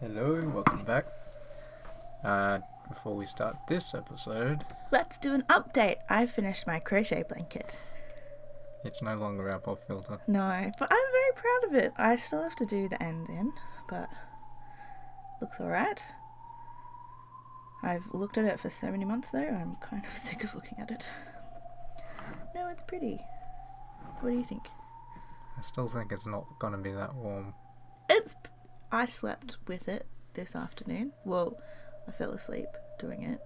Hello, welcome back. Before we start this episode, Let's do an update. I finished my crochet blanket. it's no longer our pop filter. No, but I'm very proud of it. I still have to do the ends in, but looks alright. I've looked at it for so many months though, I'm kind of sick of looking at it. No, it's pretty. What do you think? I still think it's not gonna be that warm. I slept with it this afternoon. Well, I fell asleep doing it,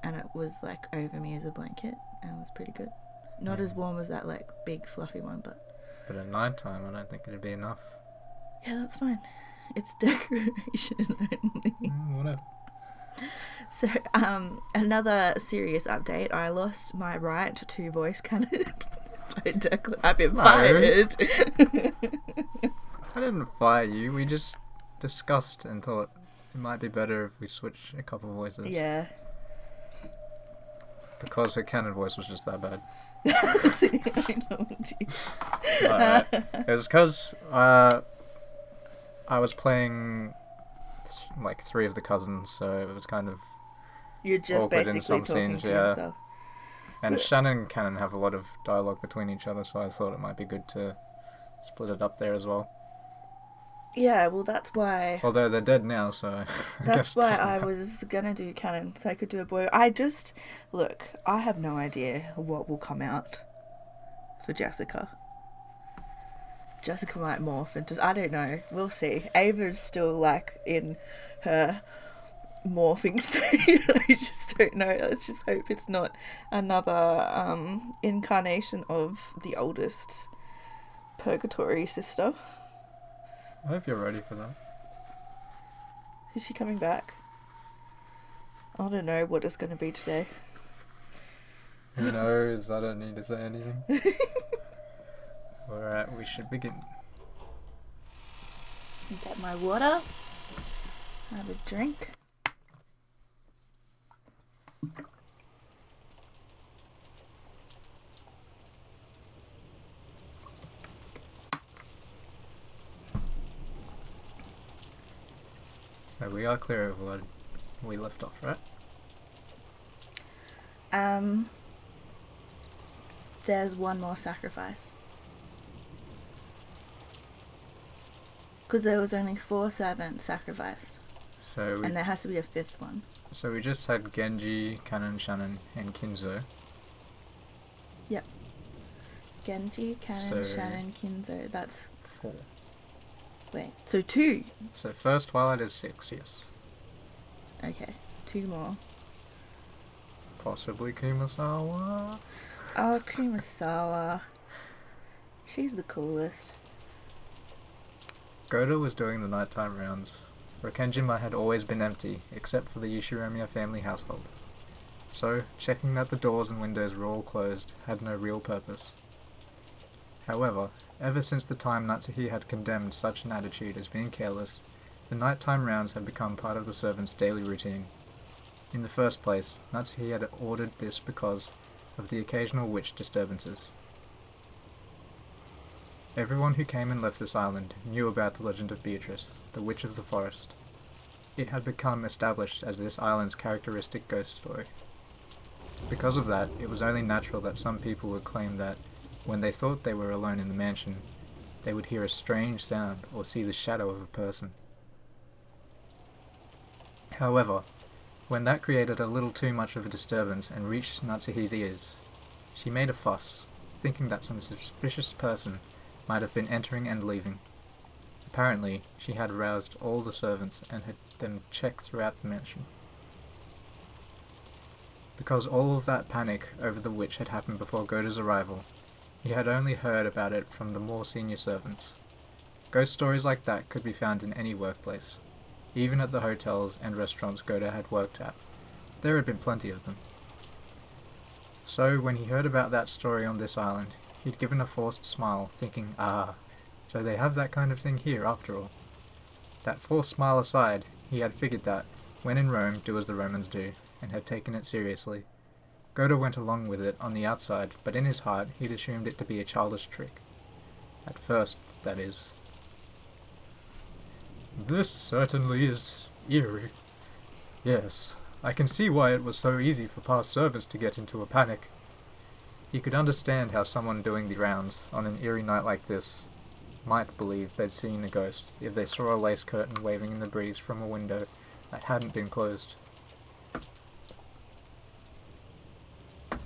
and it was like over me as a blanket, and it was pretty good. Not as warm as that like big fluffy one, but at night time, I don't think it'd be enough. yeah, that's fine. It's decoration only. Whatever. So, another serious update. I lost my right to voice cannon. I've been fired. I didn't fire you. We just discussed and thought it might be better if we switch a couple voices. Yeah. Because her canon voice was just that bad. See, I told you. It was because I was playing like 3 of the cousins, so it was kind of You're just awkward in basically some talking scenes, to yeah. yourself. And But- Shannon and Cannon have a lot of dialogue between each other, so I thought it might be good to split it up there as well. Yeah, well, that's why. Although they're dead now, so That's why I was gonna do canon, so I could do a boy. Look, I have no idea what will come out for Jessica. Jessica might morph into, I don't know, we'll see. Ava's still like in her morphing state. I just don't know. Let's just hope it's not another incarnation of the oldest purgatory sister. I hope you're ready for that. Is she coming back? I don't know what it's going to be today. Who knows? I don't need to say anything. Alright, we should begin. Get my water. Have a drink. So we are clear of what we left off, right? There's one more sacrifice. Because there was only 4 servants sacrificed. And there has to be a 5th one. So we just had Genji, Cannon, Shannon, and Kinzo. Yep. Genji, Cannon, Shannon, Kinzo. That's 4. Wait, so 2? So first Twilight is 6, yes. Okay, 2 more. Possibly Kumasawa. Oh, Kumasawa. She's the coolest. Goda was doing the nighttime rounds. Rokenjima had always been empty, except for the Yushiromiya family household. So, checking that the doors and windows were all closed had no real purpose. However, ever since the time Natsuhi had condemned such an attitude as being careless, the nighttime rounds had become part of the servants' daily routine. In the first place, Natsuhi had ordered this because of the occasional witch disturbances. Everyone who came and left this island knew about the legend of Beatrice, the Witch of the Forest. It had become established as this island's characteristic ghost story. Because of that, it was only natural that some people would claim that, when they thought they were alone in the mansion, they would hear a strange sound or see the shadow of a person. However, when that created a little too much of a disturbance and reached Natsuhi's ears, she made a fuss, thinking that some suspicious person might have been entering and leaving. Apparently, she had roused all the servants and had them check throughout the mansion. Because all of that panic over the witch had happened before Goda's arrival, he had only heard about it from the more senior servants. Ghost stories like that could be found in any workplace, even at the hotels and restaurants Goda had worked at. There had been plenty of them. So, when he heard about that story on this island, he'd given a forced smile, thinking, so they have that kind of thing here after all. That forced smile aside, he had figured that, when in Rome, do as the Romans do, and had taken it seriously. Goda went along with it on the outside, but in his heart he'd assumed it to be a childish trick. At first, that is. This certainly is eerie. Yes, I can see why it was so easy for past servants to get into a panic. He could understand how someone doing the rounds on an eerie night like this might believe they'd seen a ghost if they saw a lace curtain waving in the breeze from a window that hadn't been closed.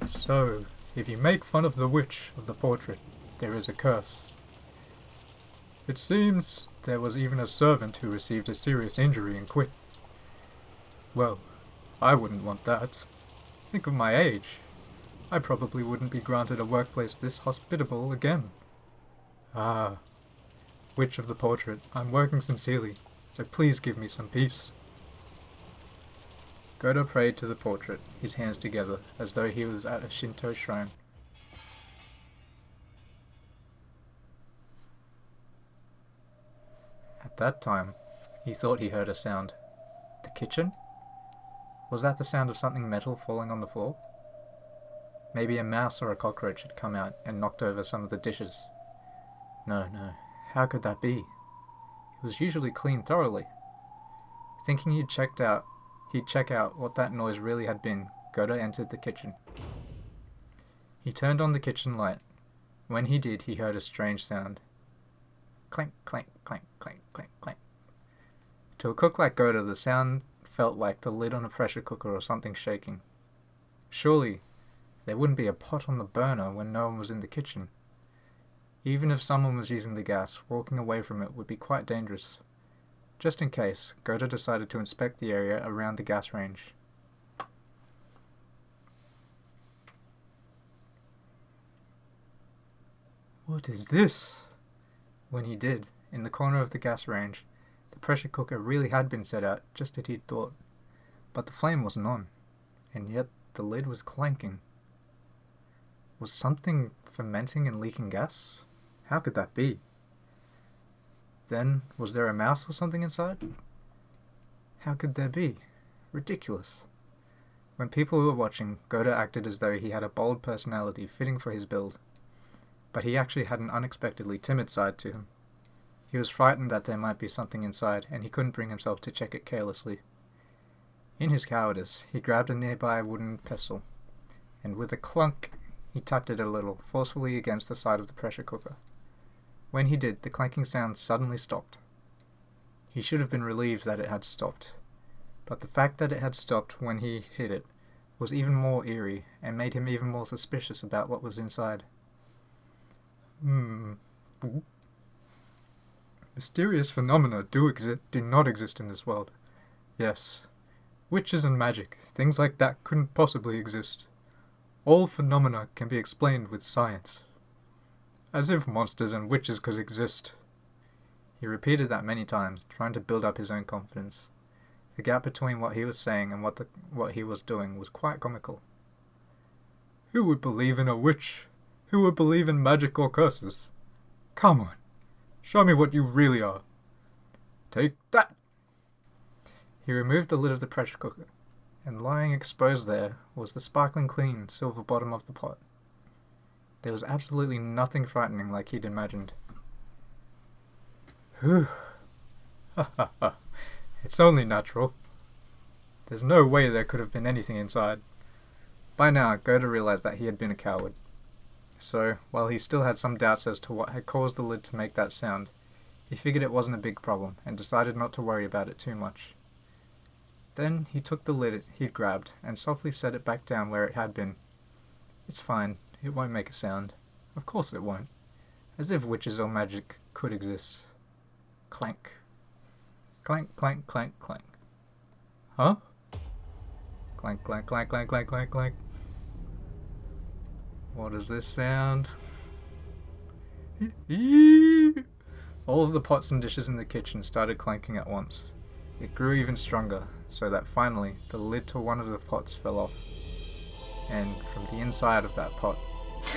So, if you make fun of the witch of the portrait, there is a curse. It seems there was even a servant who received a serious injury and quit. Well, I wouldn't want that. Think of my age. I probably wouldn't be granted a workplace this hospitable again. Ah, witch of the portrait, I'm working sincerely, so please give me some peace. Godo prayed to the portrait, his hands together, as though he was at a Shinto shrine. At that time, he thought he heard a sound. The kitchen? Was that the sound of something metal falling on the floor? Maybe a mouse or a cockroach had come out and knocked over some of the dishes. No, how could that be? It was usually cleaned thoroughly. Thinking he'd check out what that noise really had been, Godo entered the kitchen. He turned on the kitchen light. When he did, he heard a strange sound. Clank, clank, clank, clank, clank, clank. To a cook like Godo, the sound felt like the lid on a pressure cooker or something shaking. Surely, there wouldn't be a pot on the burner when no one was in the kitchen. Even if someone was using the gas, walking away from it would be quite dangerous. Just in case, Godo decided to inspect the area around the gas range. What is this? When he did, in the corner of the gas range, the pressure cooker really had been set out just as he'd thought. But the flame wasn't on, and yet the lid was clanking. Was something fermenting and leaking gas? How could that be? Then, was there a mouse or something inside? How could there be? Ridiculous. When people were watching, Godo acted as though he had a bold personality fitting for his build. But he actually had an unexpectedly timid side to him. He was frightened that there might be something inside, and he couldn't bring himself to check it carelessly. In his cowardice, he grabbed a nearby wooden pestle, and with a clunk, he tapped it a little, forcefully against the side of the pressure cooker. When he did, the clanking sound suddenly stopped. He should have been relieved that it had stopped, but the fact that it had stopped when he hit it was even more eerie and made him even more suspicious about what was inside. Mysterious phenomena do not exist in this world. Yes, witches and magic, things like that couldn't possibly exist. All phenomena can be explained with science. As if monsters and witches could exist. He repeated that many times, trying to build up his own confidence. The gap between what he was saying and what he was doing was quite comical. Who would believe in a witch? Who would believe in magic or curses? Come on, show me what you really are. Take that! He removed the lid of the pressure cooker, and lying exposed there was the sparkling clean silver bottom of the pot. There was absolutely nothing frightening like he'd imagined. Whew. Ha ha ha. It's only natural. There's no way there could have been anything inside. By now, Godo realized that he had been a coward. So, while he still had some doubts as to what had caused the lid to make that sound, he figured it wasn't a big problem and decided not to worry about it too much. Then he took the lid he'd grabbed and softly set it back down where it had been. It's fine. It won't make a sound. Of course it won't. As if witches or magic could exist. Clank. Clank, clank, clank, clank. Huh? Clank, clank, clank, clank, clank, clank, clank. What is this sound? All of the pots and dishes in the kitchen started clanking at once. It grew even stronger, so that finally the lid to one of the pots fell off. And from the inside of that pot,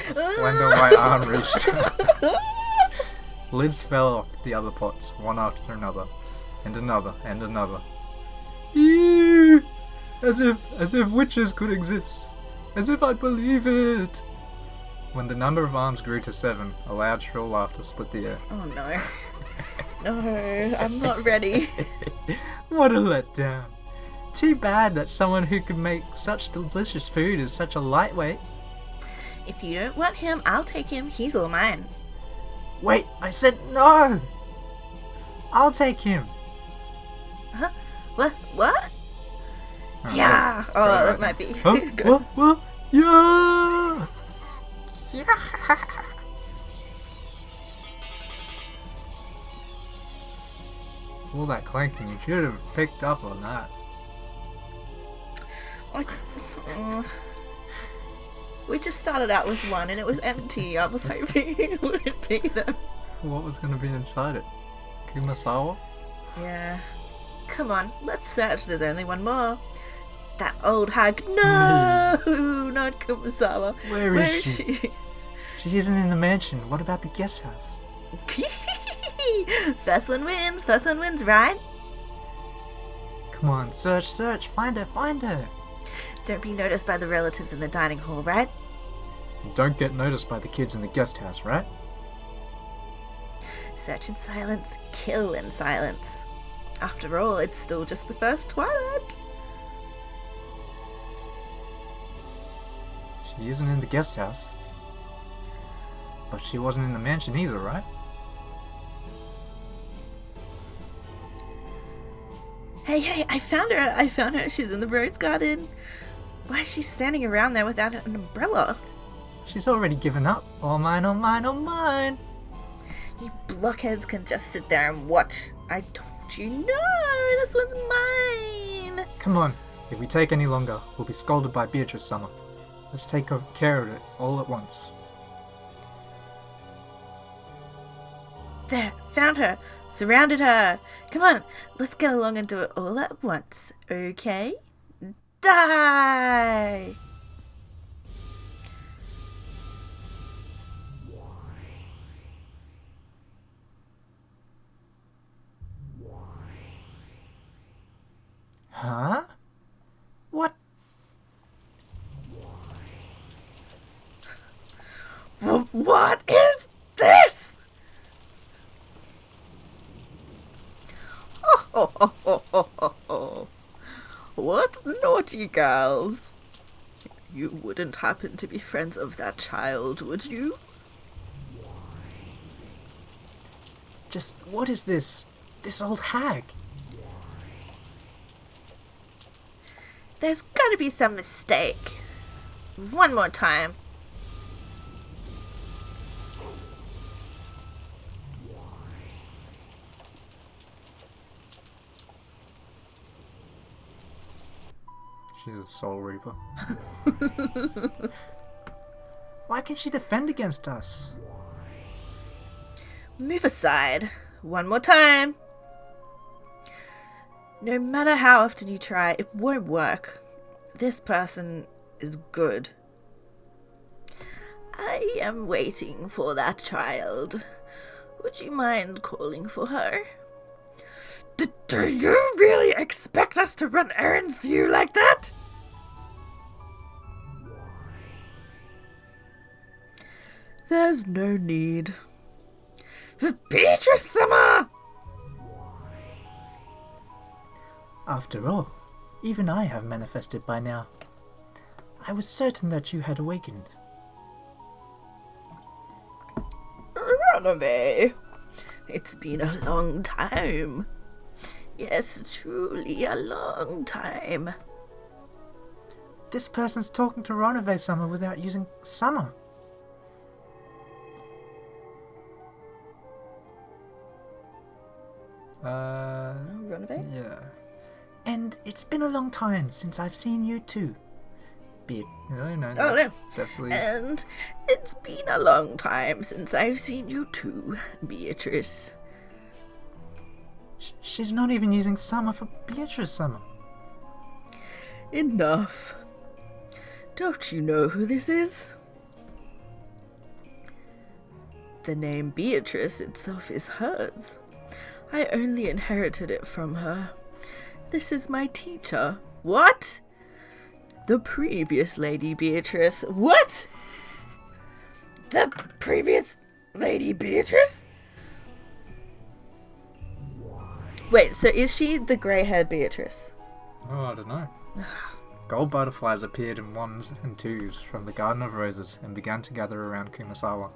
a slender white arm reached out. Lids fell off the other pots, one after another, and another, and another. Eeeeee! As if witches could exist. As if I'd believe it. When the number of arms grew to 7, a loud shrill laughter split the air. Oh no. No, I'm not ready. What a letdown. Too bad that someone who could make such delicious food is such a lightweight. If you don't want him, I'll take him. He's all mine. Wait, I said no! I'll take him. Huh? What? What? Oh, Yeah. that's Oh, right. that might be. Huh? good. What? Yeah! All that clanking, you should have picked up on that. We just started out with one and it was empty. I was hoping it wouldn't be there. What was going to be inside it? Kumasawa? Yeah. Come on, let's search. There's only one more. That old hag. No! Not Kumasawa. Where is she? She isn't in the mansion. What about the guest house? First one wins, right? Come on, search, find her. Don't be noticed by the relatives in the dining hall, right? And don't get noticed by the kids in the guest house, right? Search in silence, kill in silence. After all, it's still just the first twilight. She isn't in the guest house. But she wasn't in the mansion either, right? Hey, I found her. She's in the rose garden. Why is she standing around there without an umbrella? She's already given up. All mine, all mine, all mine. You blockheads can just sit there and watch. I told you, no, this one's mine. Come on. If we take any longer, we'll be scolded by Beatrice Summer. Let's take care of it all at once. There, found her. Surrounded her. Come on, let's get along and do it all at once, okay? Die! Huh? What? What is this? What naughty girls. You wouldn't happen to be friends of that child, would you? Just what is this? This old hag? There's gotta be some mistake. One more time. She's a soul reaper. Why can she defend against us? Move aside. One more time. No matter how often you try, it won't work. This person is good. I am waiting for that child. Would you mind calling for her? Do you really expect us to run errands for you like that? There's no need. Beatrice Summer! After all, even I have manifested by now. I was certain that you had awakened. Run away. It's been a long time. Yes, truly a long time. This person's talking to Ronove Summer without using Summer. Ronove? Yeah. And it's been a long time since I've seen you too. No, that's definitely... And it's been a long time since I've seen you too, Beatrice. She's not even using Summer for Beatrice Summer. Enough. Don't you know who this is? The name Beatrice itself is hers. I only inherited it from her. This is my teacher. What? The previous Lady Beatrice. What? The previous Lady Beatrice? Wait, so is she the grey-haired Beatrice? Oh, I don't know. Gold butterflies appeared in ones and twos from the Garden of Roses and began to gather around Kumasawa.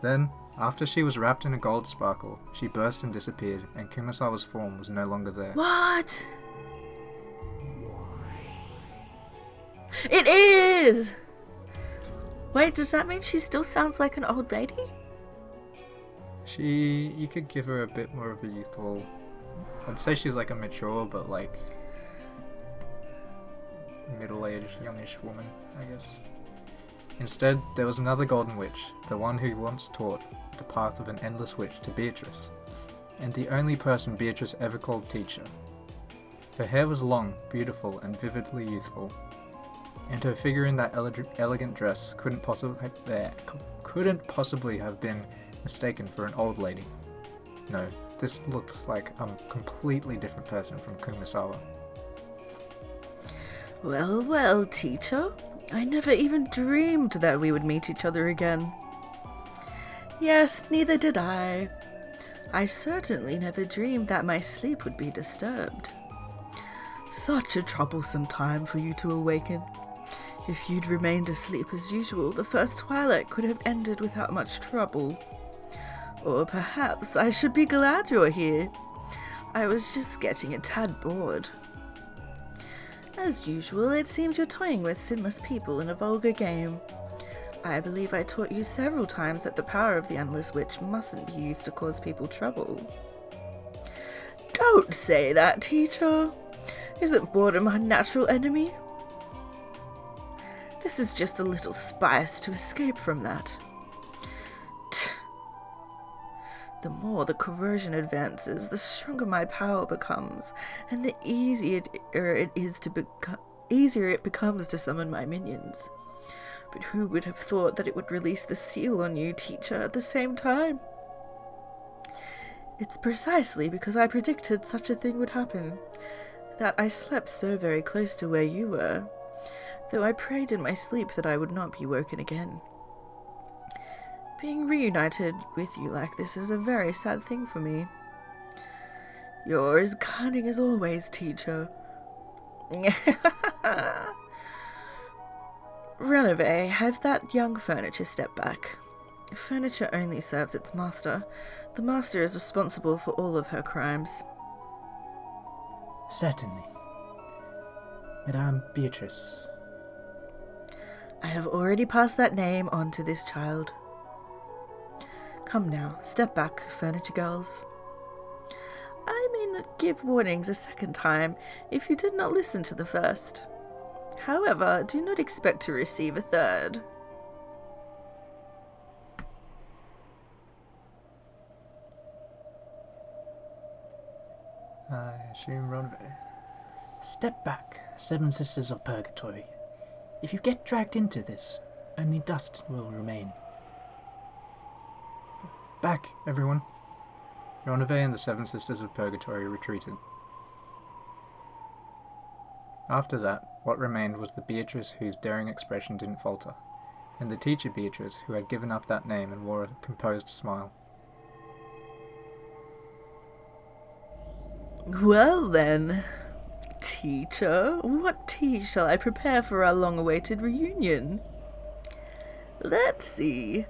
Then, after she was wrapped in a gold sparkle, she burst and disappeared, and Kumasawa's form was no longer there. What? It is! Wait, does that mean she still sounds like an old lady? You could give her a bit more of a youthful... I'd say she's like a mature, but like... middle-aged, youngish woman, I guess. Instead, there was another golden witch, the one who once taught the path of an endless witch to Beatrice, and the only person Beatrice ever called teacher. Her hair was long, beautiful, and vividly youthful, and her figure in that elegant dress couldn't possibly have been mistaken for an old lady. No, this looked like a completely different person from Kumasawa. Well, well, teacher. I never even dreamed that we would meet each other again. Yes, neither did I. I certainly never dreamed that my sleep would be disturbed. Such a troublesome time for you to awaken. If you'd remained asleep as usual, the first twilight could have ended without much trouble. Or perhaps I should be glad you're here. I was just getting a tad bored. As usual, it seems you're toying with sinless people in a vulgar game. I believe I taught you several times that the power of the Endless Witch mustn't be used to cause people trouble. Don't say that, teacher. Isn't boredom our natural enemy? This is just a little spice to escape from that. The more the corrosion advances, the stronger my power becomes, and the easier it becomes to summon my minions. But who would have thought that it would release the seal on you, teacher, at the same time? It's precisely because I predicted such a thing would happen that I slept so very close to where you were, though I prayed in my sleep that I would not be woken again. Being reunited with you like this is a very sad thing for me. You're as cunning as always, teacher. Renove, have that young furniture step back. Furniture only serves its master. The master is responsible for all of her crimes. Certainly. Madame Beatrice. I have already passed that name on to this child. Come now, step back, furniture girls. I may not give warnings a second time if you did not listen to the first. However, do not expect to receive a third. I assume Ronve. Step back, Seven Sisters of Purgatory. If you get dragged into this, only dust will remain. Back, everyone. Ronve and the Seven Sisters of Purgatory retreated. After that, what remained was the Beatrice whose daring expression didn't falter, and the teacher Beatrice who had given up that name and wore a composed smile. Well then, teacher, what tea shall I prepare for our long-awaited reunion? Let's see.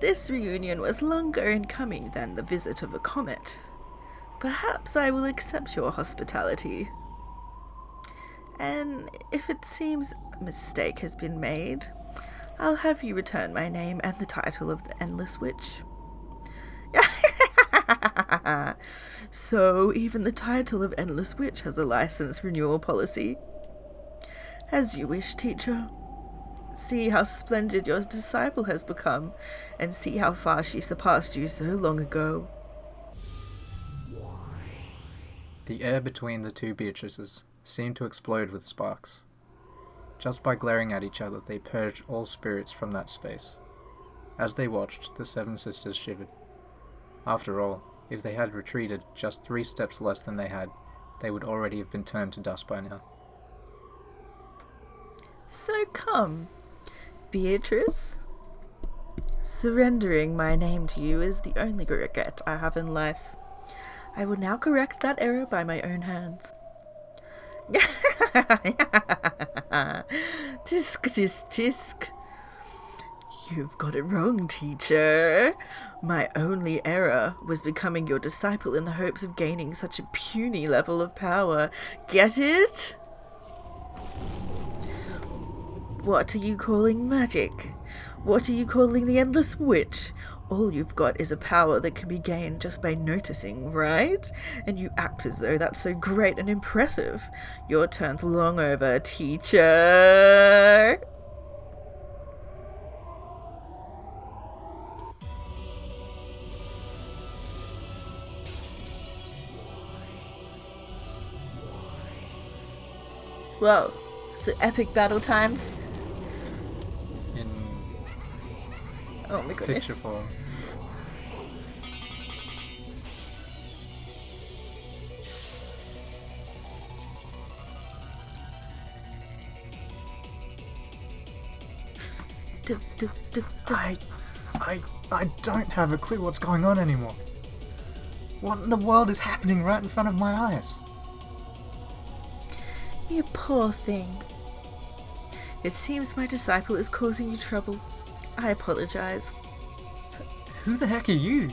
This reunion was longer in coming than the visit of a comet. Perhaps I will accept your hospitality. And if it seems a mistake has been made, I'll have you return my name and the title of the Endless Witch. So even the title of Endless Witch has a license renewal policy. As you wish, teacher. See how splendid your disciple has become, and see how far she surpassed you so long ago. The air between the two Beatrices seemed to explode with sparks. Just by glaring at each other, they purged all spirits from that space. As they watched, the Seven Sisters shivered. After all, if they had retreated just 3 steps less than they had, they would already have been turned to dust by now. So come, Beatrice. Surrendering my name to you is the only regret I have in life. I will now correct that error by my own hands. Tisk, tisk, tisk. You've got it wrong, teacher. My only error was becoming your disciple in the hopes of gaining such a puny level of power. Get it? What are you calling magic? What are you calling the Endless Witch? All you've got is a power that can be gained just by noticing, right? And you act as though that's so great and impressive. Your turn's long over, teacher. Whoa, so epic battle time. In Oh my goodness. picture form. I don't have a clue what's going on anymore. What in the world is happening right in front of my eyes? You poor thing. It seems my disciple is causing you trouble. I apologize. Who the heck are you?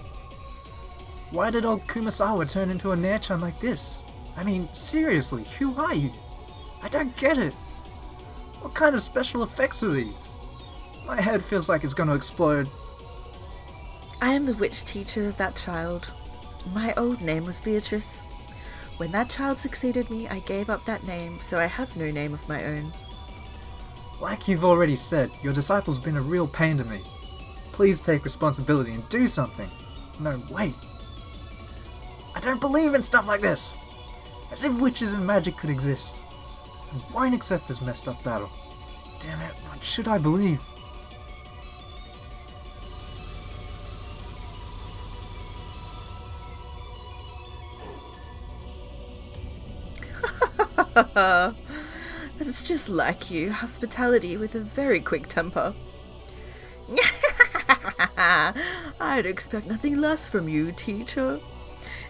Why did old Kumasawa turn into a Nair-chan like this? I mean, seriously, who are you? I don't get it. What kind of special effects are these? My head feels like it's gonna explode. I am the witch teacher of that child. My old name was Beatrice. When that child succeeded me, I gave up that name, so I have no name of my own. Like you've already said, your disciple's been a real pain to me. Please take responsibility and do something. No, wait. I don't believe in stuff like this. As if witches and magic could exist. I won't accept this messed up battle. Damn it, what should I believe? That's just like you, hospitality with a very quick temper. I'd expect nothing less from you, teacher.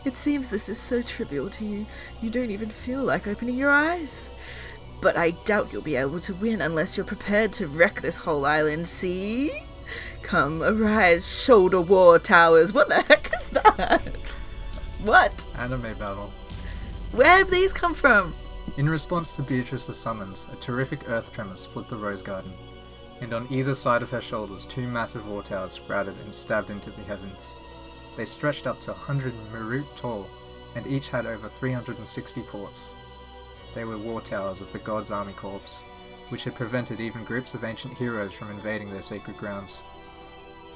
It seems this is so trivial to you, you don't even feel like opening your eyes. But I doubt you'll be able to win unless you're prepared to wreck this whole island, see? Come, arise, shoulder war towers. What the heck is that? What? Anime battle. Where have these come from? In response to Beatrice's summons, a terrific earth tremor split the rose garden, and on either side of her shoulders 2 massive war towers sprouted and stabbed into the heavens. They stretched up to 100 marut tall, and each had over 360 ports. They were war towers of the God's Army Corps, which had prevented even groups of ancient heroes from invading their sacred grounds.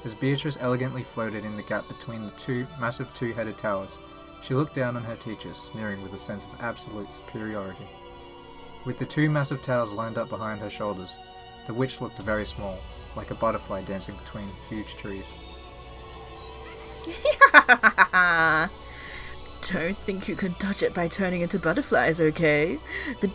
As Beatrice elegantly floated in the gap between the 2 massive 2-headed towers, she looked down on her teacher, sneering with a sense of absolute superiority. With the 2 massive towers lined up behind her shoulders, the witch looked very small, like a butterfly dancing between huge trees. Don't think you can dodge it by turning into butterflies, okay? The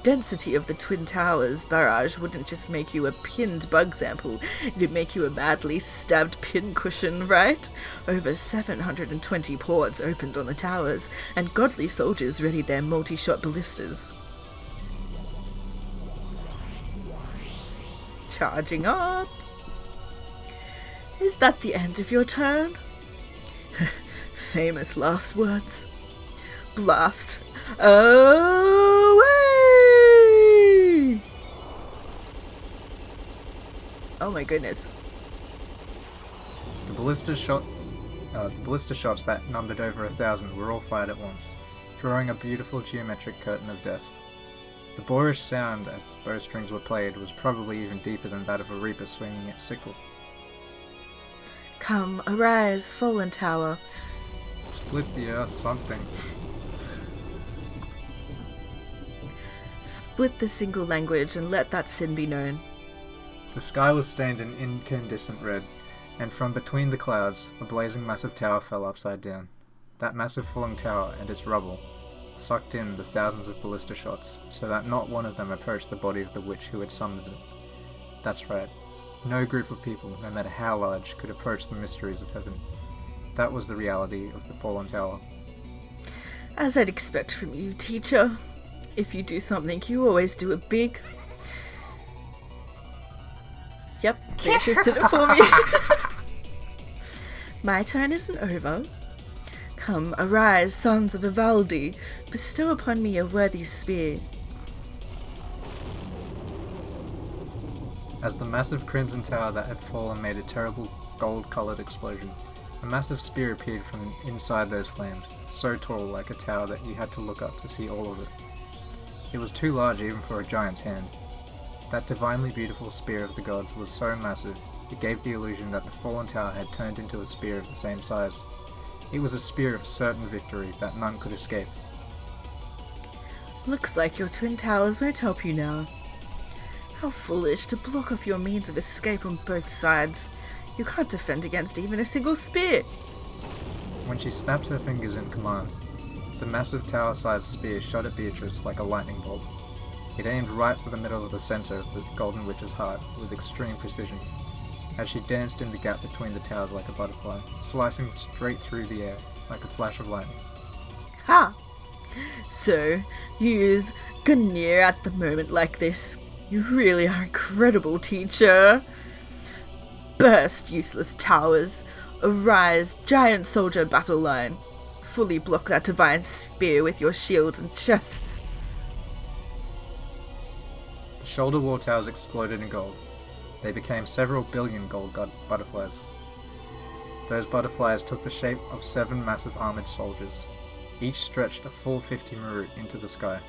density of the Twin Towers barrage wouldn't just make you a pinned bug sample, it'd make you a badly stabbed pincushion, right? Over 720 ports opened on the towers, and godly soldiers readied their multi-shot ballistas. Charging up! Is that the end of your turn? Famous last words. Blast away! Oh my goodness. The ballista shots that numbered over 1,000 were all fired at once, drawing a beautiful geometric curtain of death. The boorish sound as the bowstrings were played was probably even deeper than that of a reaper swinging its sickle. Come, arise, fallen tower. Split the earth something. Split the single language and let that sin be known. The sky was stained an incandescent red, and from between the clouds, a blazing massive tower fell upside down. That massive falling tower and its rubble sucked in the thousands of ballista shots, so that not one of them approached the body of the witch who had summoned it. That's right. No group of people, no matter how large, could approach the mysteries of heaven. That was the reality of the fallen tower. As I'd expect from you, teacher. If you do something, you always do it big. Yep, Beatrice did it for me. My turn isn't over. Come, arise, sons of Ivaldi. Bestow upon me a worthy spear. As the massive crimson tower that had fallen made a terrible gold-coloured explosion, a massive spear appeared from inside those flames, so tall like a tower that you had to look up to see all of it. It was too large even for a giant's hand. That divinely beautiful spear of the gods was so massive, it gave the illusion that the fallen tower had turned into a spear of the same size. It was a spear of certain victory that none could escape. Looks like your twin towers won't help you now. How foolish to block off your means of escape on both sides. You can't defend against even a single spear. When she snapped her fingers in command, the massive tower-sized spear shot at Beatrice like a lightning bolt. It aimed right for the middle of the centre of the Golden Witch's heart with extreme precision, as she danced in the gap between the towers like a butterfly, slicing straight through the air like a flash of lightning. Ha! So, you use Ganir at the moment like this. You really are incredible, teacher. Burst, useless towers. Arise, giant soldier battle line. Fully block that divine spear with your shields and chests. The shoulder war towers exploded in gold. They became several billion gold butterflies. Those butterflies took the shape of 7 massive armoured soldiers. Each stretched a full 50 marut into the sky,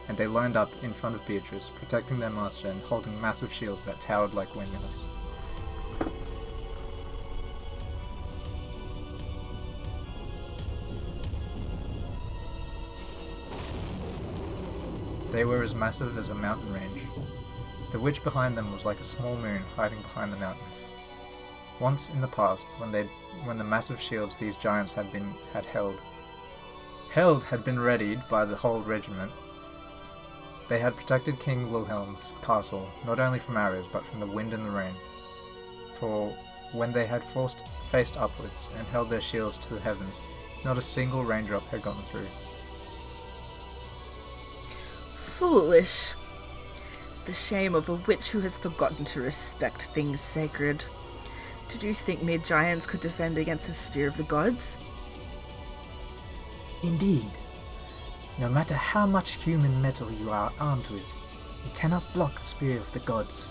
and they lined up in front of Beatrice, protecting their master and holding massive shields that towered like windmills. They were as massive as a mountain range. The witch behind them was like a small moon hiding behind the mountains. Once in the past, when the massive shields these giants had been readied by the whole regiment, they had protected King Wilhelm's castle not only from arrows but from the wind and the rain. For when they had faced upwards and held their shields to the heavens, not a single raindrop had gotten through. Foolish. The shame of a witch who has forgotten to respect things sacred. Did you think mere giants could defend against the spear of the gods? Indeed. No matter how much human metal you are armed with, you cannot block a spear of the gods.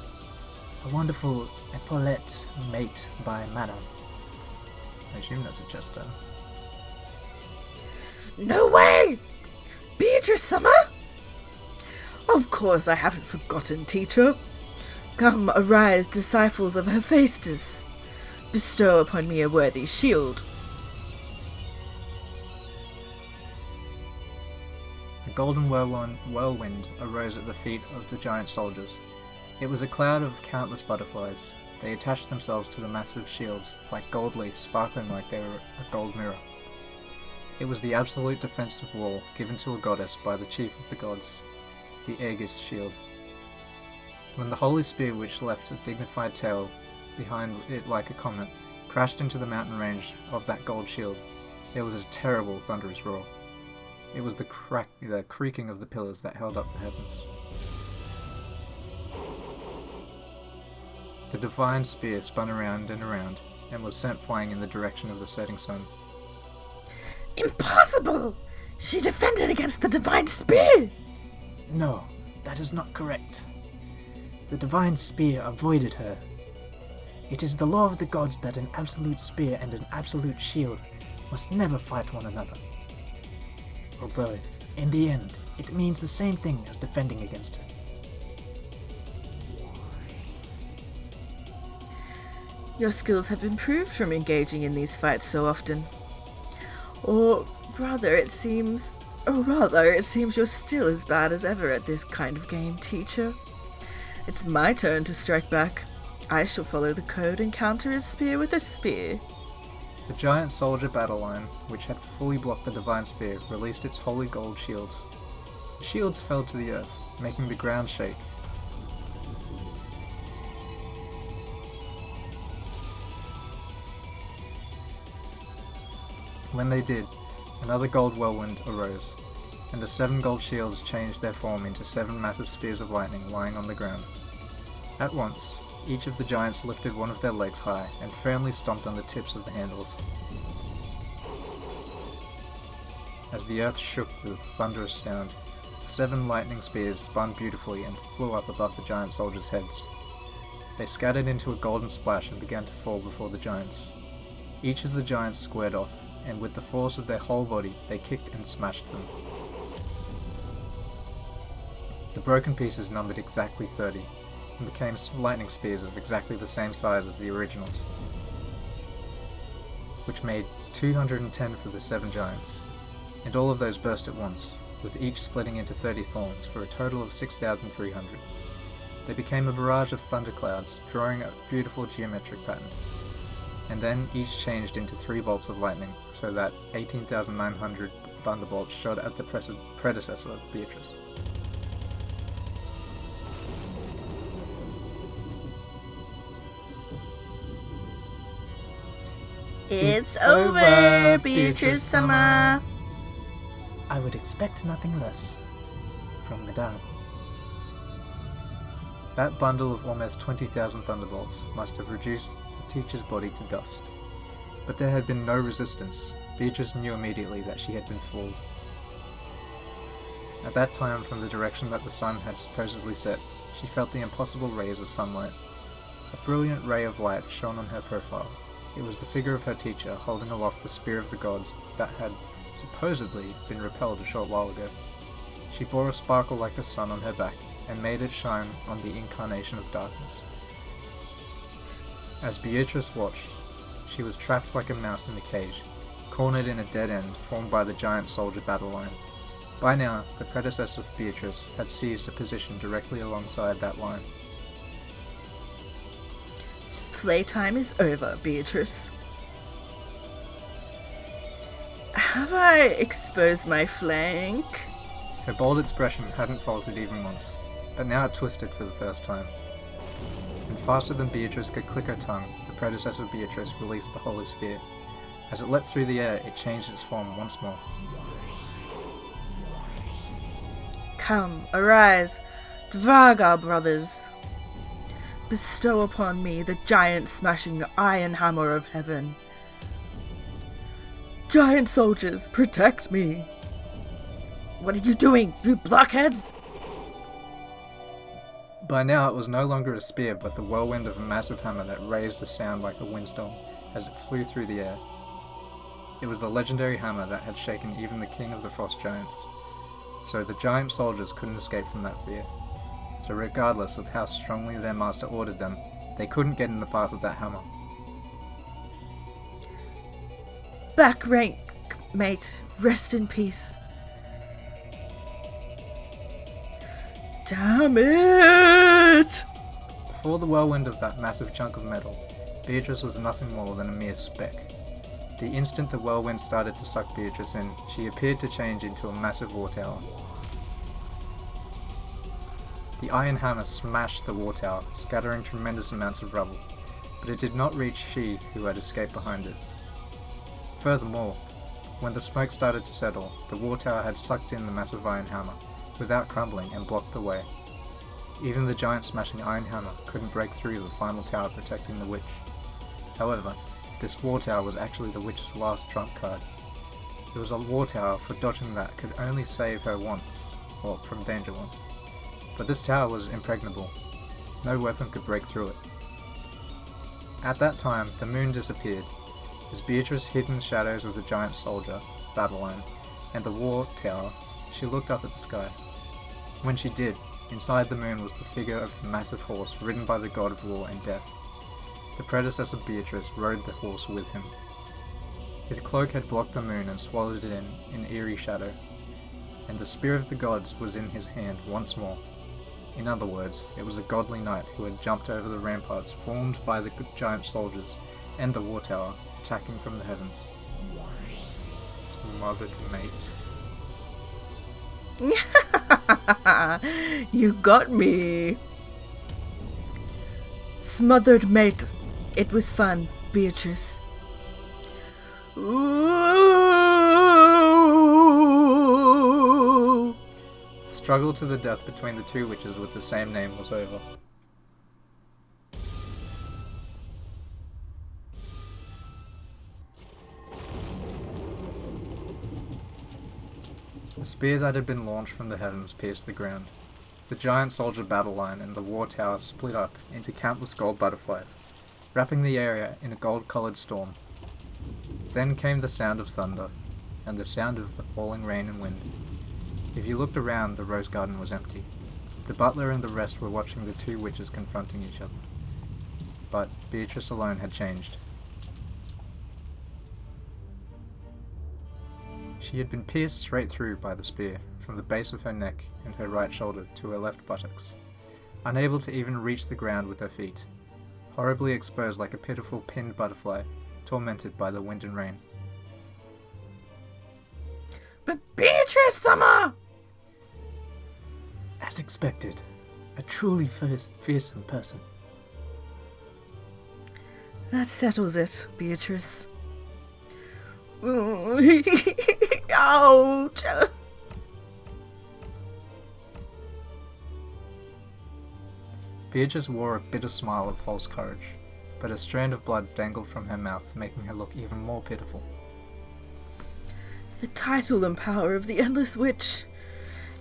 A wonderful epaulette made by Madame. I assume that's a jester. No way! Beatrice Summer? Of course I haven't forgotten, teacher. Come, arise, disciples of Hephaestus. Bestow upon me a worthy shield. A golden whirlwind arose at the feet of the giant soldiers. It was a cloud of countless butterflies. They attached themselves to the massive shields, like gold leaves sparkling like they were a gold mirror. It was the absolute defensive wall given to a goddess by the chief of the gods, the Aegis shield. When the holy spear, which left a dignified tail behind it like a comet, crashed into the mountain range of that gold shield, there was a terrible thunderous roar. It was the creaking of the pillars that held up the heavens. The divine spear spun around and around, and was sent flying in the direction of the setting sun. Impossible! She defended against the divine spear! No, that is not correct. The divine spear avoided her. It is the law of the gods that an absolute spear and an absolute shield must never fight one another. Although, in the end, it means the same thing as defending against her. Your skills have improved from engaging in these fights so often. Or rather, it seems you're still as bad as ever at this kind of game, teacher. It's my turn to strike back. I shall follow the code and counter his spear with a spear. The giant soldier battle line, which had fully blocked the divine spear, released its holy gold shields. The shields fell to the earth, making the ground shake. When they did, Another gold whirlwind arose, and the 7 gold shields changed their form into 7 massive spears of lightning lying on the ground. At once, each of the giants lifted one of their legs high and firmly stomped on the tips of the handles. As the earth shook with a thunderous sound, 7 lightning spears spun beautifully and flew up above the giant soldiers' heads. They scattered into a golden splash and began to fall before the giants. Each of the giants squared off, and with the force of their whole body, they kicked and smashed them. The broken pieces numbered exactly 30, and became lightning spears of exactly the same size as the originals, which made 210 for the 7 giants, and all of those burst at once, with each splitting into 30 thorns for a total of 6,300. They became a barrage of thunderclouds, drawing a beautiful geometric pattern, and then each changed into 3 bolts of lightning, so that 18,900 thunderbolts shot at the predecessor of Beatrice. It's over, Beatrice Summer. I would expect nothing less from Madame. That bundle of almost 20,000 thunderbolts must have reduced the teacher's body to dust. But there had been no resistance. Beatrice knew immediately that she had been fooled. At that time, from the direction that the sun had supposedly set, she felt the impossible rays of sunlight. A brilliant ray of light shone on her profile. It was the figure of her teacher holding aloft the spear of the gods that had supposedly been repelled a short while ago. She bore a sparkle like the sun on her back and made it shine on the incarnation of darkness. As Beatrice watched, she was trapped like a mouse in a cage, cornered in a dead end formed by the giant soldier battle line. By now, the predecessor of Beatrice had seized a position directly alongside that line. Playtime is over, Beatrice. Have I exposed my flank? Her bold expression hadn't faltered even once, but now it twisted for the first time. And faster than Beatrice could click her tongue, the predecessor of Beatrice released the holy spear. As it leapt through the air, it changed its form once more. Come, arise, Dvarga brothers. Bestow upon me the giant-smashing iron hammer of heaven. Giant soldiers, protect me! What are you doing, you blockheads? By now it was no longer a spear, but the whirlwind of a massive hammer that raised a sound like a windstorm as it flew through the air. It was the legendary hammer that had shaken even the king of the frost giants. So the giant soldiers couldn't escape from that fear. So regardless of how strongly their master ordered them, they couldn't get in the path of that hammer. Back rank, mate. Rest in peace. Damn it! Before the whirlwind of that massive chunk of metal, Beatrice was nothing more than a mere speck. The instant the whirlwind started to suck Beatrice in, she appeared to change into a massive war tower. The iron hammer smashed the war tower, scattering tremendous amounts of rubble, but it did not reach she who had escaped behind it. Furthermore, when the smoke started to settle, the war tower had sucked in the massive iron hammer, without crumbling, and blocked the way. Even the giant-smashing iron hammer couldn't break through the final tower protecting the witch. However, this war tower was actually the witch's last trump card. It was a war tower for dodging that could only save her once, or from danger once. But this tower was impregnable. No weapon could break through it. At that time, the moon disappeared, as Beatrice hid in the shadows of the giant soldier, battle line, and the war tower. She looked up at the sky. When she did, inside the moon was the figure of a massive horse ridden by the god of war and death. The predecessor Beatrice rode the horse with him. His cloak had blocked the moon and swallowed it in eerie shadow, and the spear of the gods was in his hand once more. In other words, it was a godly knight who had jumped over the ramparts formed by the giant soldiers and the war tower, attacking from the heavens. Smothered mate. You got me. Smothered mate. It was fun, Beatrice. Ooh, struggle to the death between the two witches with the same name was over. The spear that had been launched from the heavens pierced the ground. The giant soldier battle line and the war tower split up into countless gold butterflies, wrapping the area in a gold-coloured storm. Then came the sound of thunder, and the sound of the falling rain and wind. If you looked around, the rose garden was empty. The butler and the rest were watching the two witches confronting each other. But Beatrice alone had changed. She had been pierced straight through by the spear, from the base of her neck and her right shoulder to her left buttocks, unable to even reach the ground with her feet, horribly exposed like a pitiful pinned butterfly, tormented by the wind and rain. But Beatrice Summer! As expected, a truly fearsome person. That settles it, Beatrice. Ouch! Beatrice wore a bitter smile of false courage, but a strand of blood dangled from her mouth, making her look even more pitiful. The title and power of the Endless Witch.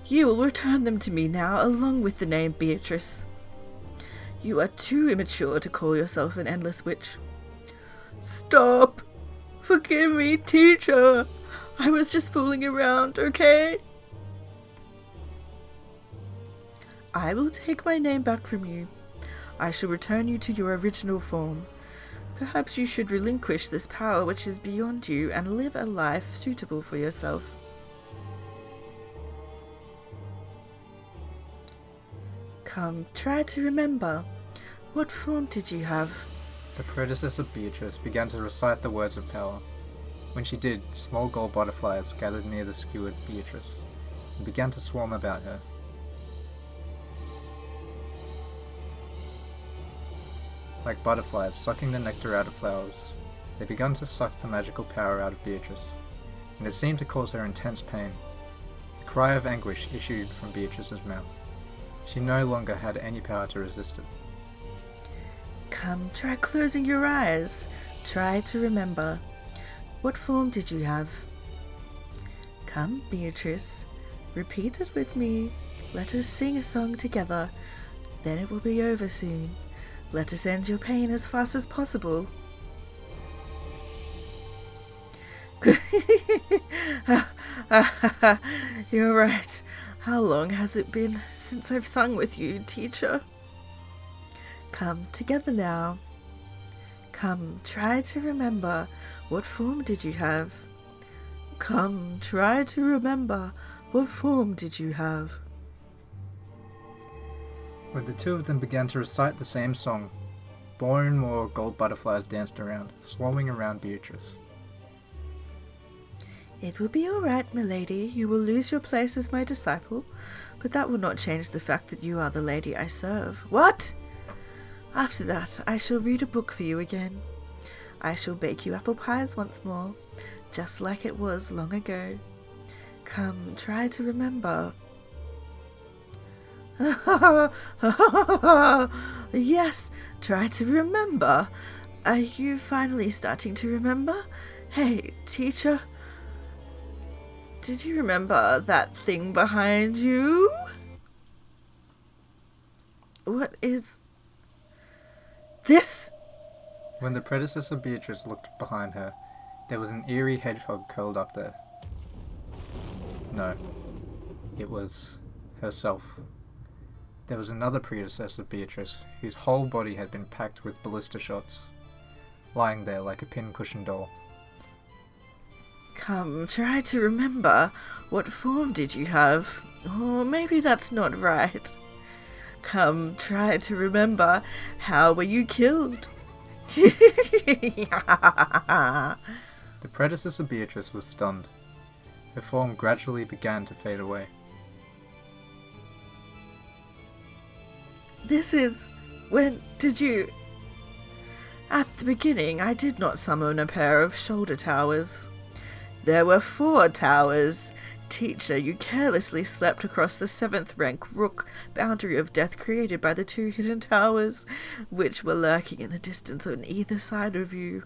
You will return them to me now, along with the name Beatrice. You are too immature to call yourself an Endless Witch. Stop! Forgive me, teacher! I was just fooling around, okay? I will take my name back from you. I shall return you to your original form. Perhaps you should relinquish this power which is beyond you and live a life suitable for yourself. Come, try to remember. What form did you have? The predecessor Beatrice began to recite the words of power. When she did, small gold butterflies gathered near the skewered Beatrice and began to swarm about her. Like butterflies sucking the nectar out of flowers, they began to suck the magical power out of Beatrice, and it seemed to cause her intense pain. A cry of anguish issued from Beatrice's mouth. She no longer had any power to resist it. Come, try closing your eyes. Try to remember. What form did you have? Come, Beatrice. Repeat it with me. Let us sing a song together. Then it will be over soon. Let us end your pain as fast as possible. You're right. How long has it been since I've sung with you, teacher? Come together now. Come, try to remember. What form did you have? Come, try to remember. What form did you have? When the two of them began to recite the same song, more and more gold butterflies danced around, swarming around Beatrice. It will be all right, milady. You will lose your place as my disciple, but that will not change the fact that you are the lady I serve. What? After that, I shall read a book for you again. I shall bake you apple pies once more, just like it was long ago. Come, try to remember. Yes, try to remember. Are you finally starting to remember? Hey, teacher. Did you remember that thing behind you? What is this? When the predecessor Beatrice looked behind her, there was an eerie hedgehog curled up there. No, it was herself. There was another predecessor Beatrice, whose whole body had been packed with ballista shots, lying there like a pincushion doll. Come, try to remember. What form did you have? Or maybe that's not right. Come, try to remember. How were you killed? The predecessor Beatrice was stunned. Her form gradually began to fade away. This is... When did you... At the beginning, I did not summon a pair of shoulder towers. There were 4 towers. Teacher, you carelessly slept across the 7th rank rook boundary of death created by the 2 hidden towers, which were lurking in the distance on either side of you.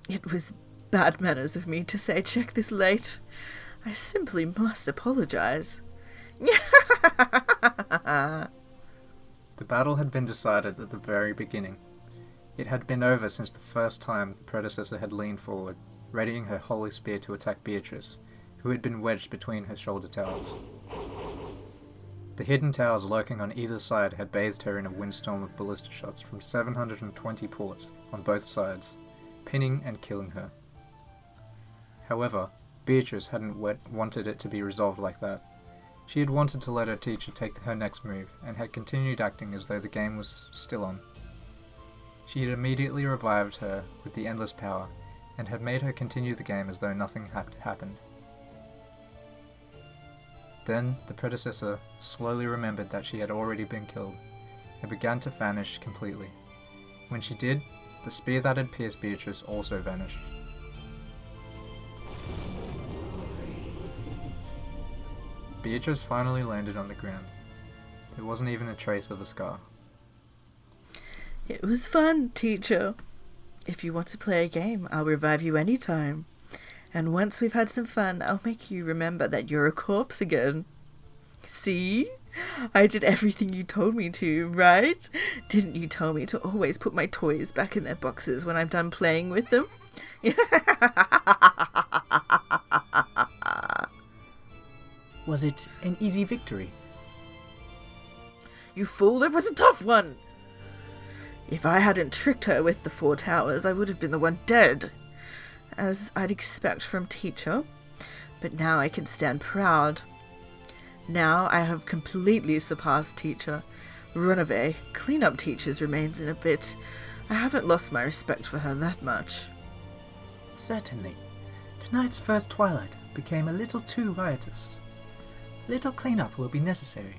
It was bad manners of me to say check this late. I simply must apologize. The battle had been decided at the very beginning. It had been over since the first time the predecessor had leaned forward, readying her holy spear to attack Beatrice, who had been wedged between her shoulder towers. The hidden towers lurking on either side had bathed her in a windstorm of ballista shots from 720 ports on both sides, pinning and killing her. However, Beatrice hadn't wanted it to be resolved like that. She had wanted to let her teacher take her next move, and had continued acting as though the game was still on. She had immediately revived her with the endless power, and had made her continue the game as though nothing had happened. Then the predecessor slowly remembered that she had already been killed, and began to vanish completely. When she did, the spear that had pierced Beatrice also vanished. Beatrice finally landed on the ground. There wasn't even a trace of the scar. It was fun, teacher. If you want to play a game, I'll revive you anytime. And once we've had some fun, I'll make you remember that you're a corpse again. See? I did everything you told me to, right? Didn't you tell me to always put my toys back in their boxes when I'm done playing with them? Was it an easy victory? You fool, it was a tough one! If I hadn't tricked her with the 4 towers, I would have been the one dead, as I'd expect from teacher. But now I can stand proud. Now I have completely surpassed teacher. Runaway, clean-up teacher's remains in a bit. I haven't lost my respect for her that much. Certainly. Tonight's first twilight became a little too riotous. Little cleanup will be necessary.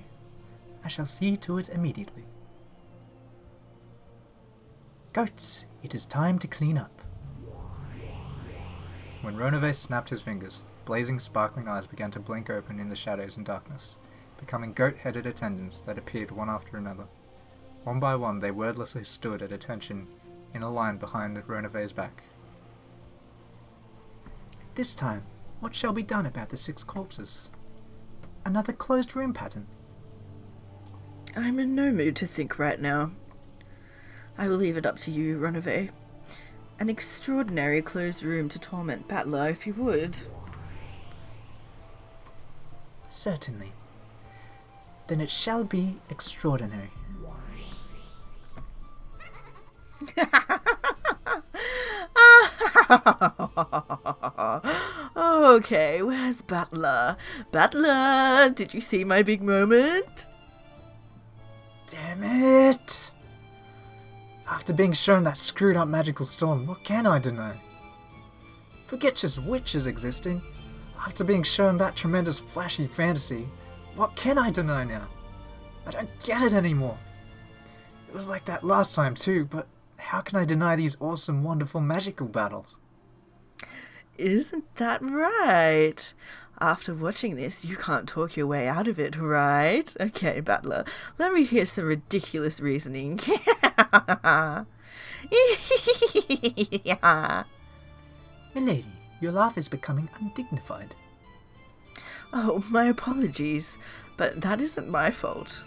I shall see to it immediately. Goats, it is time to clean up. When Ronave snapped his fingers, blazing sparkling eyes began to blink open in the shadows and darkness, becoming goat-headed attendants that appeared one after another. One by one they wordlessly stood at attention in a line behind Ronave's back. This time, what shall be done about the 6 corpses? Another closed room pattern? I'm in no mood to think right now. I will leave it up to you, Runaway. An extraordinary closed room to torment Battler, if you would. Certainly. Then it shall be extraordinary. Okay, where's Battler? Battler, did you see my big moment? Damn it! After being shown that screwed up magical storm, what can I deny? Forget just witches existing. After being shown that tremendous flashy fantasy, what can I deny now? I don't get it anymore. It was like that last time too, but how can I deny these awesome, wonderful magical battles? Isn't that right? After watching this, you can't talk your way out of it, right? Okay, Battler, let me hear some ridiculous reasoning. Milady, your laugh is becoming undignified. Oh, my apologies, but that isn't my fault.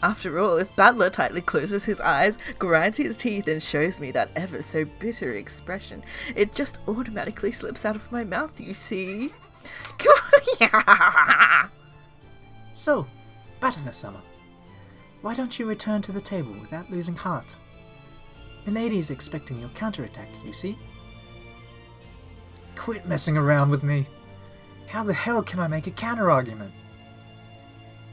After all, if Battler tightly closes his eyes, grinds his teeth, and shows me that ever so bitter expression, it just automatically slips out of my mouth, you see. So, Battler-sama, why don't you return to the table without losing heart? Milady's expecting your counterattack, you see. Quit messing around with me. How the hell can I make a counter-argument?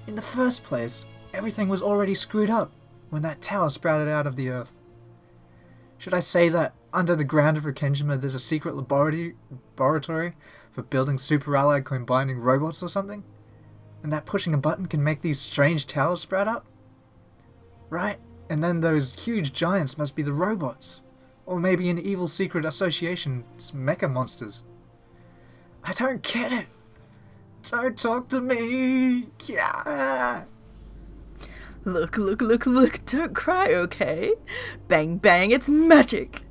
In the first place, everything was already screwed up when that tower sprouted out of the earth. Should I say that under the ground of Rekenjima there's a secret laboratory for building super allied combining robots or something? And that pushing a button can make these strange towers sprout up? Right? And then those huge giants must be the robots. Or maybe an evil secret association's mecha monsters. I don't get it. Don't talk to me. Yeah. Look, look, look, look. Don't cry, okay? Bang, bang, it's magic.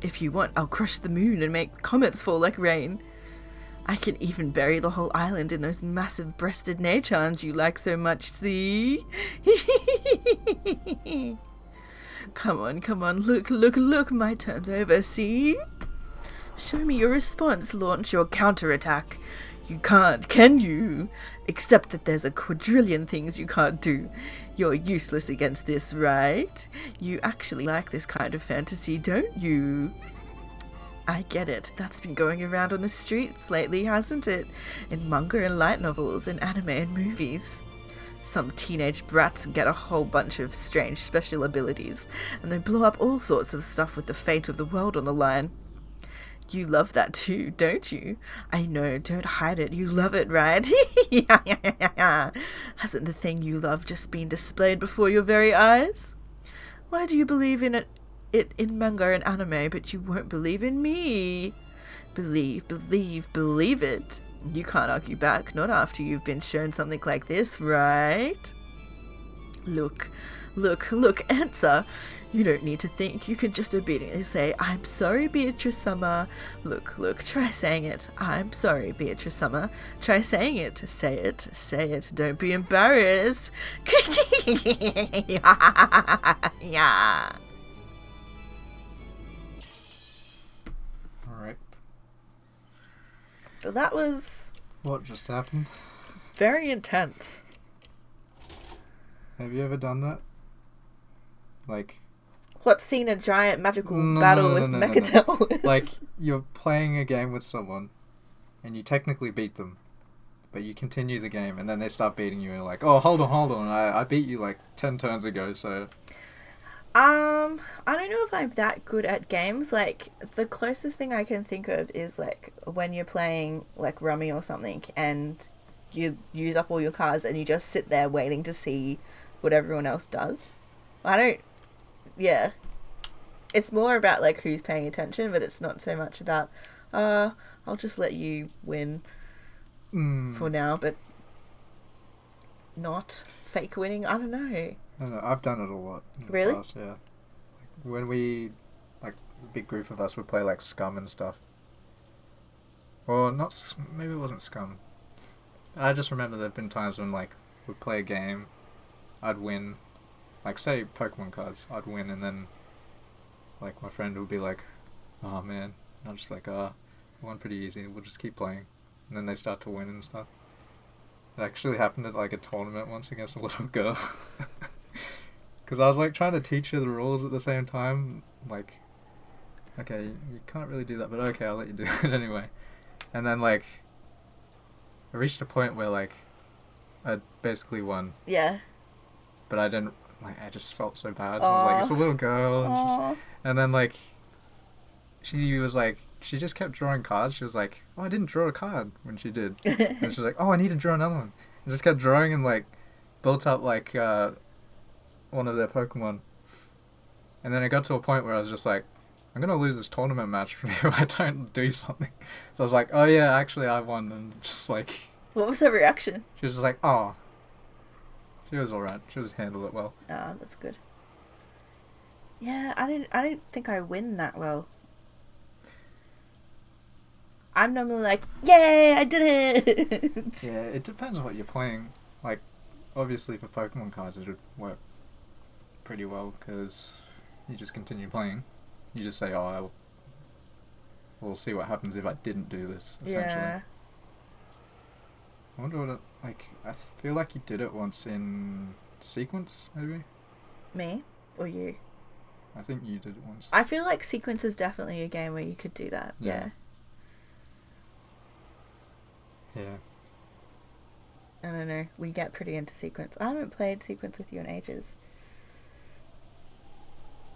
If you want, I'll crush the moon and make comets fall like rain. I can even bury the whole island in those massive breasted nechans you like so much, see? Come on, look, look, look, my turn's over, see? Show me your response, launch your counterattack. You can't, can you? Except that there's a quadrillion things you can't do. You're useless against this, right? You actually like this kind of fantasy, don't you? I get it. That's been going around on the streets lately, hasn't it? In manga and light novels, and anime and movies. Some teenage brats get a whole bunch of strange special abilities, and they blow up all sorts of stuff with the fate of the world on the line. You love that too, don't you? I know, don't hide it. You love it, right? Hasn't the thing you love just been displayed before your very eyes? Why do you believe in it in manga and anime, but you won't believe in me? Believe it. You can't argue back, not after you've been shown something like this, right? Look, answer. You don't need to think, you can just obediently say, I'm sorry, Beatrice-sama. Look, try saying it. I'm sorry, Beatrice-sama. Try saying it. Say it. Don't be embarrassed. Yeah. Alright. So that was What just happened? very intense. Have you ever done that? Like... What, seen a giant magical No, battle no, with no, no, mecha no. towers? Like, you're playing a game with someone, and you technically beat them, but you continue the game, and then they start beating you, and you're like, oh, hold on, I beat you like 10 turns ago, so... I don't know if I'm that good at games. Like, the closest thing I can think of is, like, when you're playing, like, Rummy or something, and you use up all your cards, and you just sit there waiting to see what everyone else does. Yeah. It's more about, like, who's paying attention, but it's not so much about, I'll just let you win for now, but not fake winning. I don't know. No, I've done it a lot in the Really? past, yeah. Like, when we, like, a big group of us would play, like, Scum and stuff. Or not, maybe it wasn't Scum. I just remember there have been times when, like, we'd play a game, I'd win, like, say, Pokemon cards, I'd win, and then, like, my friend would be like, oh, man. And I'll just be like, won pretty easy, we'll just keep playing. And then they start to win and stuff. It actually happened at, like, a tournament once against a little girl. Because I was, like, trying to teach her the rules at the same time. Like, okay, you can't really do that, but okay, I'll let you do it anyway. And then, like, I reached a point where, like, I'd basically won. Yeah. But I didn't, like, I just felt so bad. I was like, it's a little girl. And then, like, she was like, she just kept drawing cards. She was like, oh, I didn't draw a card when she did. And she was like, oh, I need to draw another one. And just kept drawing and, like, built up, like, one of their Pokemon. And then it got to a point where I was just like, I'm going to lose this tournament match if I don't do something. So I was like, oh yeah, actually I won. And just like... What was her reaction? She was just like, oh. She was alright. She just handled it well. Ah, that's good. Yeah, I don't think I win that well. I'm normally like, yay, I did it! Yeah, it depends on what you're playing. Like, obviously for Pokemon cards it would work pretty well, because you just continue playing. You just say, oh, we'll see what happens if I didn't do this, essentially. Yeah. I wonder what it, like, I feel like you did it once in Sequence, maybe? Me? Or you? I think you did it once. I feel like Sequence is definitely a game where you could do that. Yeah. Yeah. I don't know. We get pretty into Sequence. I haven't played Sequence with you in ages.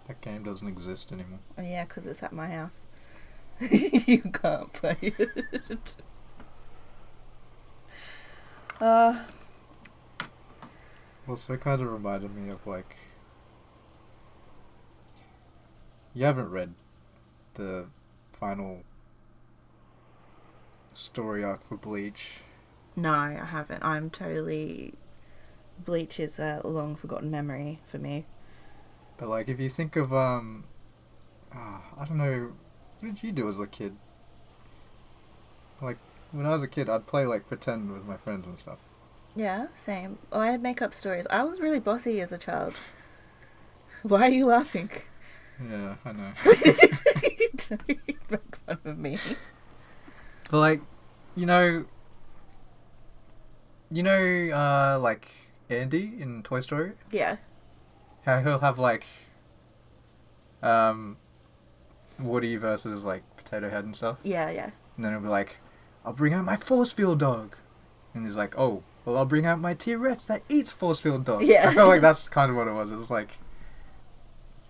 That game doesn't exist anymore. Oh, yeah, because it's at my house. You can't play it. Also, it kind of reminded me of, like... You haven't read the final story arc for Bleach. No, I haven't. I'm totally... Bleach is a long forgotten memory for me. But like, if you think of I don't know, what did you do as a kid? Like, when I was a kid, I'd play like pretend with my friends and stuff. Yeah, same. Oh, I had make-up stories. I was really bossy as a child. Why are you laughing? Yeah, I know. Don't make fun of me. But like, you know, like Andy in Toy Story, Yeah. how he'll have like, Woody versus like Potato Head and stuff, Yeah, yeah. and then he'll be like, "I'll bring out my force field dog," and he's like, "Oh, well, I'll bring out my T-Rex that eats force field dogs." Yeah. I felt like that's kind of what it was. It was like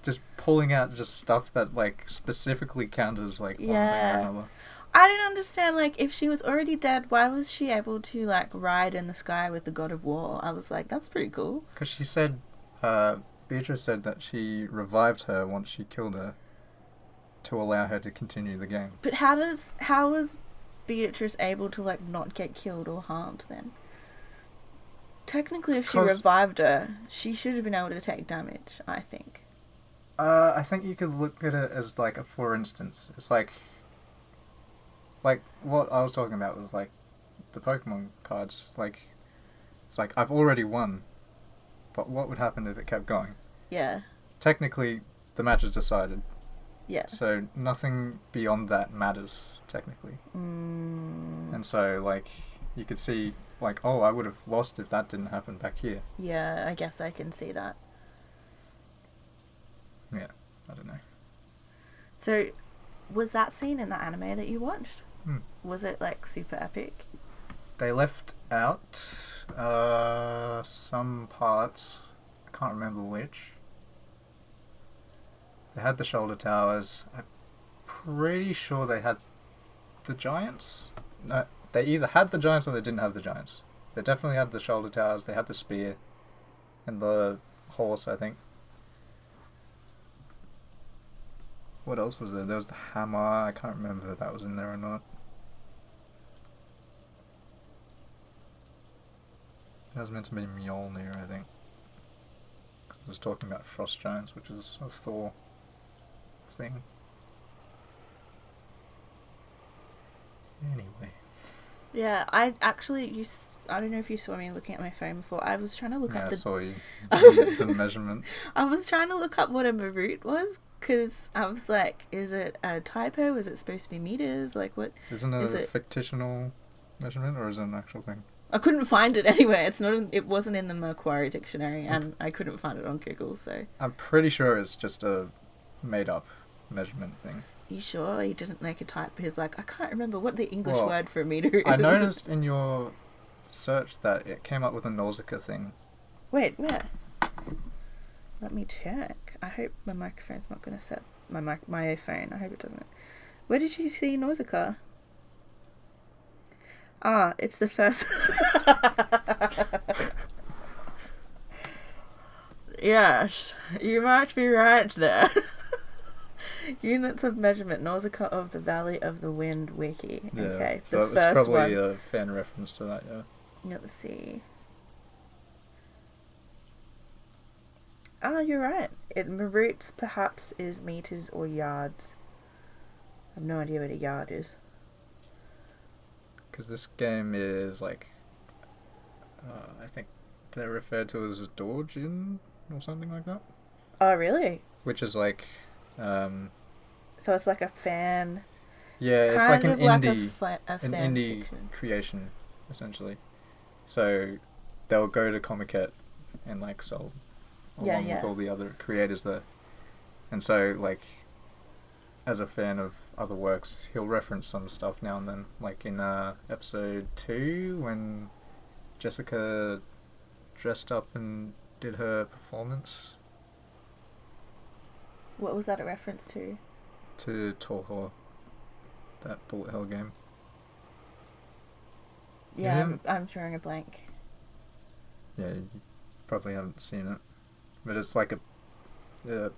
just pulling out just stuff that like specifically counters like one thing Yeah. or another. I didn't understand, like, if she was already dead, why was she able to, like, ride in the sky with the God of War? I was like, that's pretty cool. Because she said, Beatrice said that she revived her once she killed her to allow her to continue the game. But how was Beatrice able to, like, not get killed or harmed then? Technically, if she 'Cause- revived her, she should have been able to take damage, I think. I think you could look at it as like a for instance. It's like what I was talking about was like the Pokemon cards. Like, it's like I've already won, but what would happen if it kept going? Yeah. Technically, the match is decided, Yeah. so nothing beyond that matters technically. And so like you could see like, oh, I would have lost if that didn't happen back here. Yeah, I guess I can see that. Yeah, I don't know. So, was that scene in the anime that you watched? Hmm. Was it, like, super epic? They left out some parts. I can't remember which. They had the shoulder towers. I'm pretty sure they had the giants. No, they either had the giants or they didn't have the giants. They definitely had the shoulder towers. They had the spear and the horse, I think. What else was there? There was the hammer. I can't remember if that was in there or not. That was meant to be Mjolnir, I think. It was talking about frost giants, which is a Thor thing. Anyway. Yeah, I actually, I don't know if you saw me looking at my phone before. I was trying to look Yeah, up I the... saw you. The measurement. I was trying to look up what a Marut was, because I was like, is it a typo? Is it supposed to be meters? Like, what? Isn't it Is a it- fictional measurement, or is it an actual thing? I couldn't find it anywhere. It wasn't in the Macquarie dictionary, and I couldn't find it on Google, so... I'm pretty sure it's just a made-up measurement thing. You sure he didn't make a type? He's like, I can't remember what the English Well, word for a meter is. I noticed in your search that it came up with a Nausicaa thing. Wait, where? Let me check. I hope my microphone's not going to set my phone. I hope it doesn't. Where did you see Nausicaa? Ah, it's the first... Yes, you might be right there. Units of measurement, Nausicaa of the Valley of the Wind wiki. Yeah, Okay, so the it's first probably one. a fan reference to that, yeah. Let's see. Oh, you're right. It Maruts perhaps is meters or yards. I have no idea what a yard is. Because this game is like, I think they're referred to as a Dorjin or something like that. Oh, really? Which is like, So it's like a fan. yeah, it's kind like an of like indie, a an fan indie fiction. creation, essentially. So they'll go to Comiket and like sell Yeah, along yeah. with all the other creators there. And so like, as a fan of other works, he'll reference some stuff now and then. Like in episode 2 when Jessica dressed up and did her performance What was that a reference to? to Toho, that bullet hell game. Yeah, Yeah. I'm drawing a blank. Yeah, you probably haven't seen it, but it's like a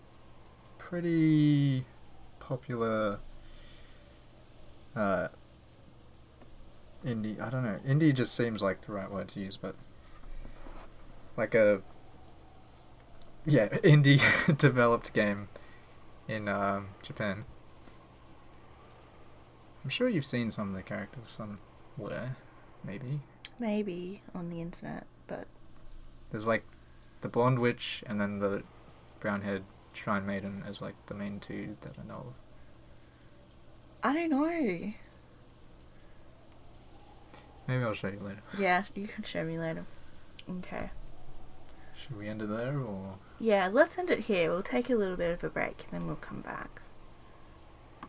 pretty popular indie. I don't know. Indie just seems like the right word to use, but like a indie developed game in Japan. I'm sure you've seen some of the characters somewhere, maybe. Maybe on the internet, but There's like the blonde witch and then the brown-haired shrine maiden as like the main two that I know of. I don't know. Maybe I'll show you later. Yeah, you can show me later. Okay. Should we end it there or? Yeah, let's end it here. We'll take a little bit of a break and then we'll come back.